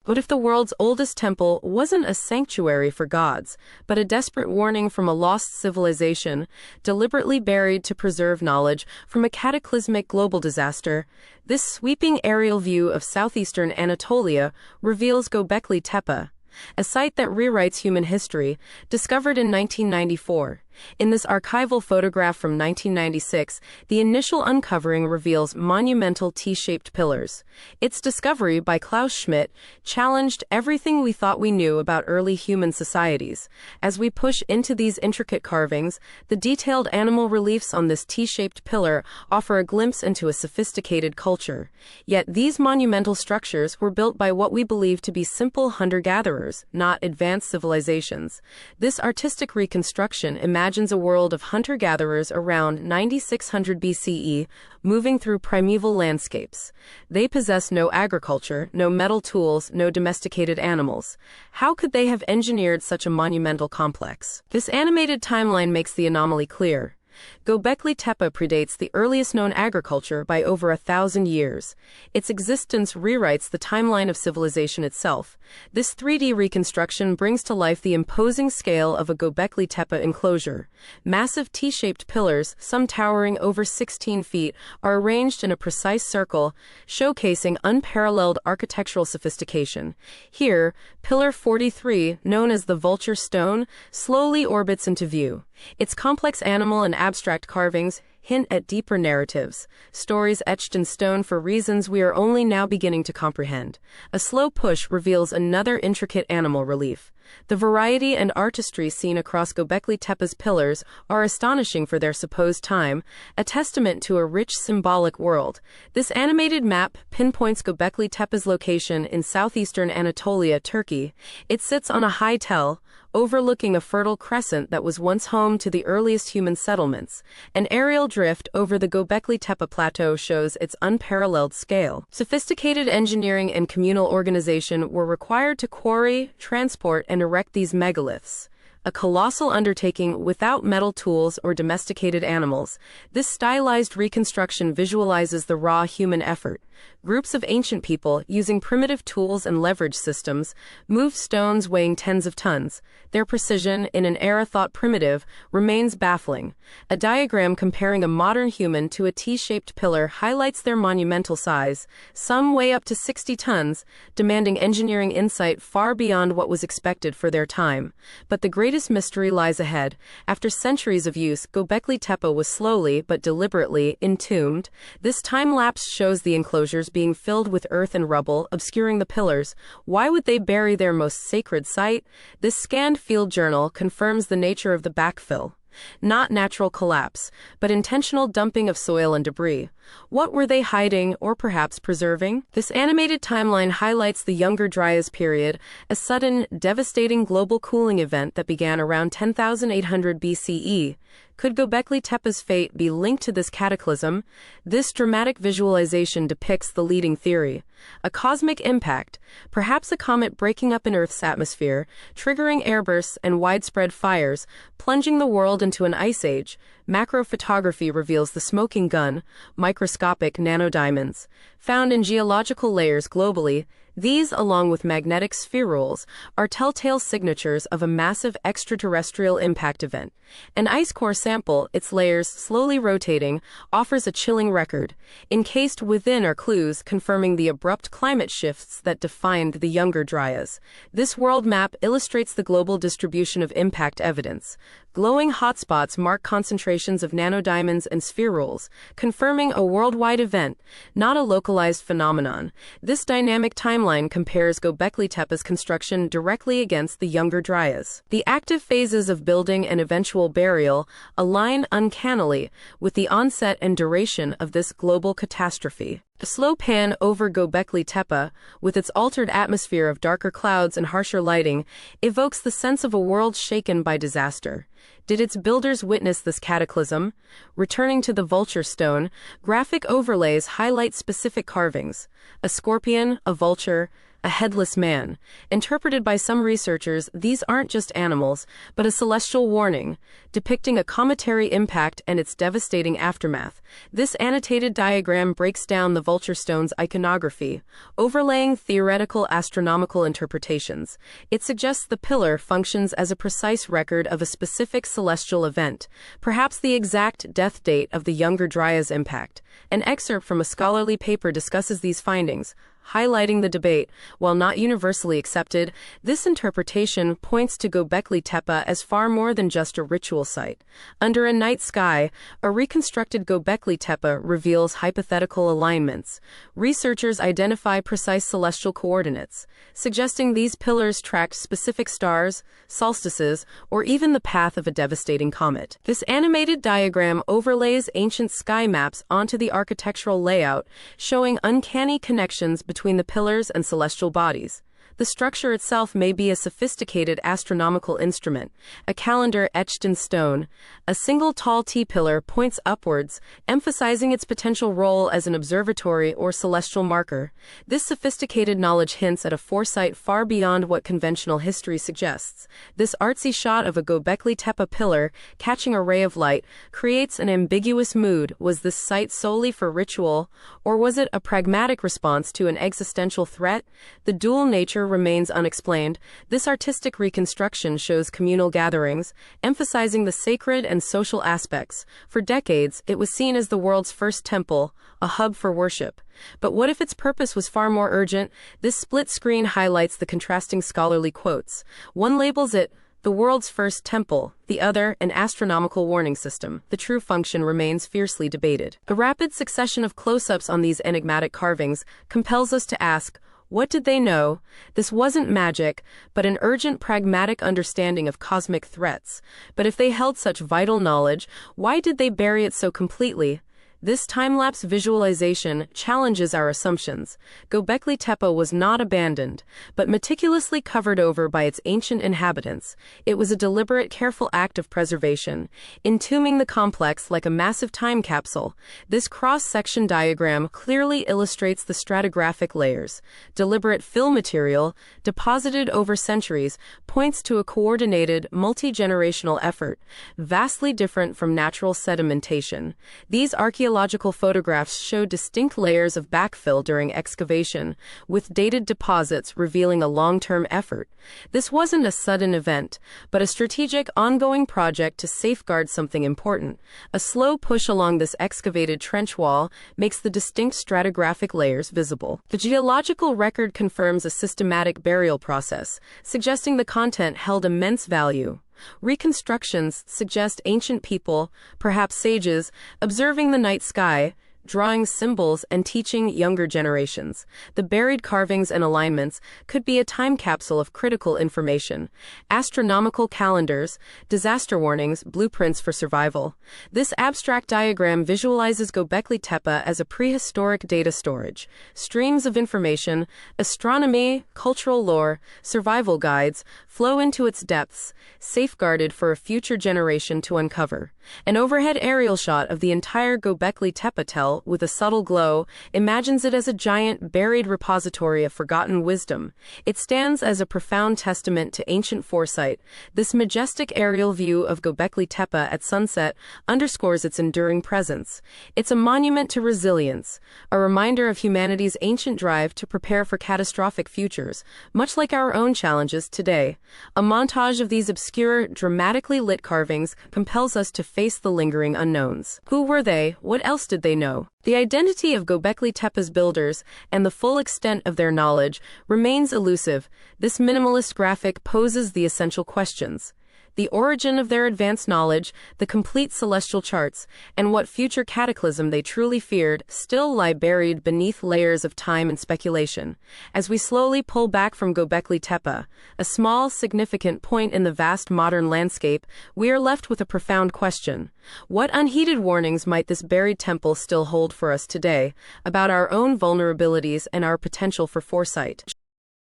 What if the world's oldest temple wasn't a sanctuary for gods, but a desperate warning from a lost civilization, deliberately buried to preserve knowledge from a cataclysmic global disaster? This sweeping aerial view of southeastern Anatolia reveals Göbekli Tepe, a site that rewrites human history, discovered in 1994. In this archival photograph from 1996, the initial uncovering reveals monumental T-shaped pillars. Its discovery by Klaus Schmidt challenged everything we thought we knew about early human societies. As we push into these intricate carvings, the detailed animal reliefs on this T-shaped pillar offer a glimpse into a sophisticated culture. Yet these monumental structures were built by what we believe to be simple hunter-gatherers, not advanced civilizations. This artistic reconstruction imagines a world of hunter-gatherers around 9600 BCE, moving through primeval landscapes. They possess no agriculture, no metal tools, no domesticated animals. How could they have engineered such a monumental complex? This animated timeline makes the anomaly clear. Göbekli Tepe predates the earliest known agriculture by over 1,000 years. Its existence rewrites the timeline of civilization itself. This 3D reconstruction brings to life the imposing scale of a Göbekli Tepe enclosure. Massive T-shaped pillars, some towering over 16 feet, are arranged in a precise circle, showcasing unparalleled architectural sophistication. Here, Pillar 43, known as the Vulture stone, slowly orbits into view. Its complex animal and abstract carvings hint at deeper narratives, stories etched in stone for reasons we are only now beginning to comprehend. A slow push reveals another intricate animal relief. The variety and artistry seen across Göbekli Tepe's pillars are astonishing for their supposed time, a testament to a rich symbolic world. This animated map pinpoints Göbekli Tepe's location in southeastern Anatolia, Turkey. It sits on a high tell, overlooking a fertile crescent that was once home to the earliest human settlements. An aerial drift over the Göbekli Tepe plateau shows its unparalleled scale. Sophisticated engineering and communal organization were required to quarry, transport, and erect these megaliths. A colossal undertaking without metal tools or domesticated animals. This stylized reconstruction visualizes the raw human effort. Groups of ancient people, using primitive tools and leverage systems, moved stones weighing tens of tons. Their precision, in an era thought primitive, remains baffling. A diagram comparing a modern human to a T-shaped pillar highlights their monumental size. Some weigh up to 60 tons, demanding engineering insight far beyond what was expected for their time. But the greatest mystery lies ahead. After centuries of use, Göbekli Tepe was slowly but deliberately entombed. This time lapse shows the enclosures being filled with earth and rubble, obscuring the pillars. Why would they bury their most sacred site? This scanned field journal confirms the nature of the backfill. Not natural collapse, but intentional dumping of soil and debris. What were they hiding or perhaps preserving? This animated timeline highlights the Younger Dryas period, a sudden, devastating global cooling event that began around 10,800 BCE. Could Göbekli Tepe's fate be linked to this cataclysm? This dramatic visualization depicts the leading theory. A cosmic impact, perhaps a comet breaking up in Earth's atmosphere, triggering airbursts and widespread fires, plunging the world into an ice age. Macrophotography reveals the smoking gun, microscopic nanodiamonds, found in geological layers globally. These, along with magnetic spherules, are telltale signatures of a massive extraterrestrial impact event. An ice core sample, its layers slowly rotating, offers a chilling record. Encased within are clues confirming the abrupt climate shifts that defined the Younger Dryas. This world map illustrates the global distribution of impact evidence. Glowing hotspots mark concentrations of nanodiamonds and spherules, confirming a worldwide event, not a localized phenomenon. This dynamic timeline compares Göbekli Tepe's construction directly against the Younger Dryas. The active phases of building and eventual burial align uncannily with the onset and duration of this global catastrophe. A slow pan over Göbekli Tepe, with its altered atmosphere of darker clouds and harsher lighting, evokes the sense of a world shaken by disaster. Did its builders witness this cataclysm? Returning to the Vulture stone, graphic overlays highlight specific carvings. A scorpion, a vulture, a headless man. Interpreted by some researchers, these aren't just animals, but a celestial warning, depicting a cometary impact and its devastating aftermath. This annotated diagram breaks down the Vulture stone's iconography, overlaying theoretical astronomical interpretations. It suggests the pillar functions as a precise record of a specific celestial event, perhaps the exact death date of the Younger Dryas impact. An excerpt from a scholarly paper discusses these findings, highlighting the debate. While not universally accepted, this interpretation points to Göbekli Tepe as far more than just a ritual site. Under a night sky, a reconstructed Göbekli Tepe reveals hypothetical alignments. Researchers identify precise celestial coordinates, suggesting these pillars tracked specific stars, solstices, or even the path of a devastating comet. This animated diagram overlays ancient sky maps onto the architectural layout, showing uncanny connections between the pillars and celestial bodies. The structure itself may be a sophisticated astronomical instrument, a calendar etched in stone. A single tall T-pillar points upwards, emphasizing its potential role as an observatory or celestial marker. This sophisticated knowledge hints at a foresight far beyond what conventional history suggests. This artsy shot of a Gobekli Tepe pillar catching a ray of light creates an ambiguous mood. Was this site solely for ritual, or was it a pragmatic response to an existential threat? The dual nature remains unexplained. This artistic reconstruction shows communal gatherings, emphasizing the sacred and social aspects. For decades, it was seen as the world's first temple, a hub for worship. But what if its purpose was far more urgent? This split screen highlights the contrasting scholarly quotes. One labels it the world's first temple, the other, an astronomical warning system. The true function remains fiercely debated. A rapid succession of close-ups on these enigmatic carvings compels us to ask, what did they know? This wasn't magic, but an urgent pragmatic understanding of cosmic threats. But if they held such vital knowledge, why did they bury it so completely? This time-lapse visualization challenges our assumptions. Gobekli Tepe was not abandoned, but meticulously covered over by its ancient inhabitants. It was a deliberate, careful act of preservation, entombing the complex like a massive time capsule. This cross-section diagram clearly illustrates the stratigraphic layers. Deliberate fill material, deposited over centuries, points to a coordinated, multi-generational effort, vastly different from natural sedimentation. These archaeological photographs show distinct layers of backfill during excavation, with dated deposits revealing a long-term effort. This wasn't a sudden event, but a strategic, ongoing project to safeguard something important. A slow push along this excavated trench wall makes the distinct stratigraphic layers visible. The geological record confirms a systematic burial process, suggesting the content held immense value. Reconstructions suggest ancient people, perhaps sages, observing the night sky, drawing symbols and teaching younger generations. The buried carvings and alignments could be a time capsule of critical information. Astronomical calendars, disaster warnings, blueprints for survival. This abstract diagram visualizes Gobekli Tepe as a prehistoric data storage. Streams of information, astronomy, cultural lore, survival guides flow into its depths, safeguarded for a future generation to uncover. An overhead aerial shot of the entire Gobekli Tepe with a subtle glow imagines it as a giant buried repository of forgotten wisdom. It stands as a profound testament to ancient foresight. This majestic aerial view of Gobekli Tepe at sunset underscores its enduring presence. It's a monument to resilience, a reminder of humanity's ancient drive to prepare for catastrophic futures, much like our own challenges today. A montage of these obscure, dramatically lit carvings compels us to face the lingering unknowns. Who were they? What else did they know? The identity of Gobekli Tepe's builders and the full extent of their knowledge remains elusive. This minimalist graphic poses the essential questions: the origin of their advanced knowledge, the complete celestial charts, and what future cataclysm they truly feared still lie buried beneath layers of time and speculation. As we slowly pull back from Gobekli Tepe, a small, significant point in the vast modern landscape, we are left with a profound question. What unheeded warnings might this buried temple still hold for us today about our own vulnerabilities and our potential for foresight?